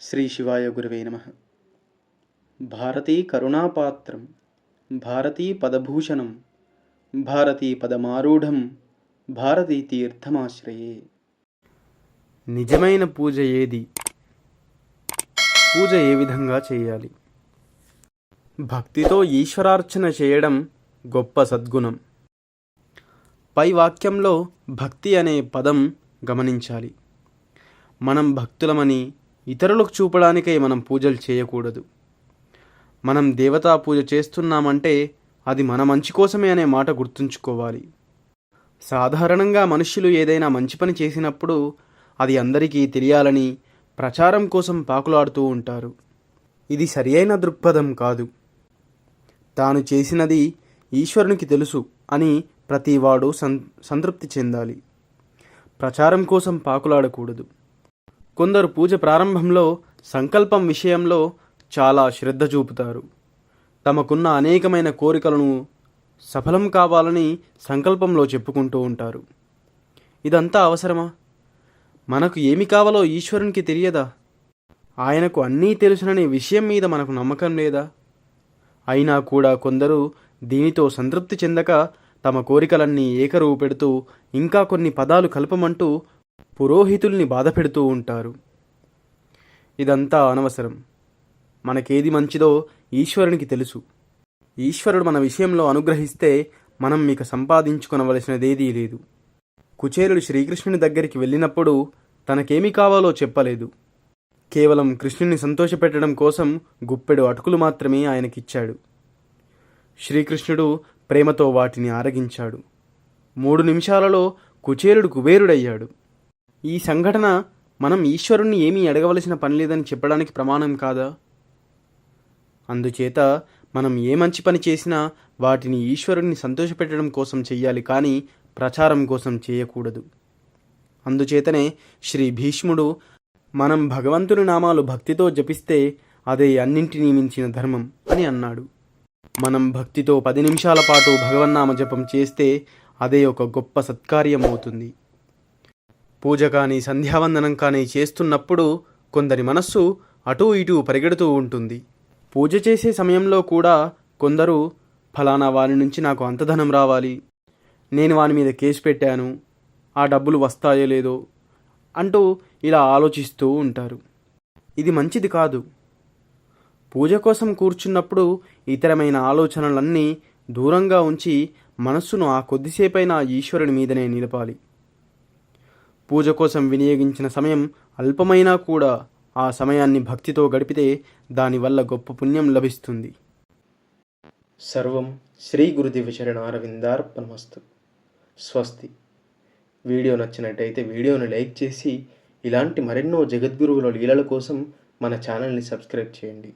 శ్రీ శివాయ గురవే నమః. భారతీ కరుణాపాత్రం భారతీ పదభూషణం భారతీ పదమారూఢం భారతీ తీర్థమాశ్రయే. నిజమైన పూజ ఏది? పూజ ఏ విధంగా చేయాలి? భక్తితో ఈశ్వరార్చన చేయడం గొప్ప సద్గుణం. పై వాక్యంలో భక్తి అనే పదం గమనించాలి. మనం భక్తులమని ఇతరులకు చూపడానికై మనం పూజలు చేయకూడదు. మనం దేవతా పూజ చేస్తున్నామంటే అది మన మంచి కోసమే అనే మాట గుర్తుంచుకోవాలి. సాధారణంగా మనుష్యులు ఏదైనా మంచి పని చేసినప్పుడు అది అందరికీ తెలియాలని ప్రచారం కోసం పాకులాడుతూ ఉంటారు. ఇది సరియైన దృక్పథం కాదు. తాను చేసినది ఈశ్వరునికి తెలుసు అని ప్రతివాడు సంతృప్తి చెందాలి. ప్రచారం కోసం పాకులాడకూడదు. కొందరు పూజ ప్రారంభంలో సంకల్పం విషయంలో చాలా శ్రద్ధ చూపుతారు. తమకున్న అనేకమైన కోరికలను సఫలం కావాలని సంకల్పంలో చెప్పుకుంటూ ఉంటారు. ఇదంతా అవసరమా? మనకు ఏమి కావాలో ఈశ్వరునికి తెలియదా? ఆయనకు అన్నీ తెలుసుననే విషయం మీద మనకు నమ్మకం లేదా? అయినా కూడా కొందరు దీనితో సంతృప్తి చెందక తమ కోరికలన్నీ ఏకరువు పెడుతూ ఇంకా కొన్ని పదాలు కలపమంటూ పురోహితుల్ని బాధపెడుతూ ఉంటారు. ఇదంతా అనవసరం. మనకేది మంచిదో ఈశ్వరునికి తెలుసు. ఈశ్వరుడు మన విషయంలో అనుగ్రహిస్తే మనం మీకు సంపాదించుకొనవలసినదేదీ లేదు. కుచేలుడు శ్రీకృష్ణుని దగ్గరికి వెళ్ళినప్పుడు తనకేమి కావాలో చెప్పలేదు. కేవలం కృష్ణుని సంతోషపెట్టడం కోసం గుప్పెడు అటుకులు మాత్రమే ఆయనకిచ్చాడు. శ్రీకృష్ణుడు ప్రేమతో వాటిని ఆరగించాడు. 3 నిమిషాలలో కుచేలుడు కుబేరుడయ్యాడు. ఈ సంఘటన మనం ఈశ్వరుణ్ణి ఏమీ అడగవలసిన పని లేదని చెప్పడానికి ప్రమాణం కాదా? అందుచేత మనం ఏ మంచి పని చేసినా వాటిని ఈశ్వరుణ్ణి సంతోషపెట్టడం కోసం చెయ్యాలి, కానీ ప్రచారం కోసం చేయకూడదు. అందుచేతనే శ్రీ భీష్ముడు మనం భగవంతుని నామాలు భక్తితో జపిస్తే అదే అన్నింటినీ మించిన ధర్మం అని అన్నాడు. మనం భక్తితో 10 నిమిషాల పాటు భగవన్నామ జపం చేస్తే అదే ఒక గొప్ప సత్కార్యం అవుతుంది. పూజ కానీ సంధ్యావందనం కానీ చేస్తున్నప్పుడు కొందరి మనస్సు అటూ ఇటూ పరిగెడుతూ ఉంటుంది. పూజ చేసే సమయంలో కూడా కొందరు ఫలానా వారి నుంచి నాకు అంత ధనం రావాలి, నేను వాని మీద కేసు పెట్టాను, ఆ డబ్బులు వస్తాయో లేదో అంటూ ఇలా ఆలోచిస్తూ ఉంటారు. ఇది మంచిది కాదు. పూజ కోసం కూర్చున్నప్పుడు ఇతరమైన ఆలోచనలన్నీ దూరంగా ఉంచి మనస్సును ఆ కొద్దిసేపైనా ఈశ్వరుని మీదనే నిలపాలి. పూజ కోసం వినియోగించిన సమయం అల్పమైనా కూడా ఆ సమయాన్ని భక్తితో గడిపితే దానివల్ల గొప్ప పుణ్యం లభిస్తుంది. సర్వం శ్రీ గురుదేవ చరణారవిందార్పణమస్తు. స్వస్తి. వీడియో నచ్చినట్టయితే వీడియోను లైక్ చేసి ఇలాంటి మరెన్నో జగద్గురువుల లీలల కోసం మన ఛానల్ని సబ్స్క్రైబ్ చేయండి.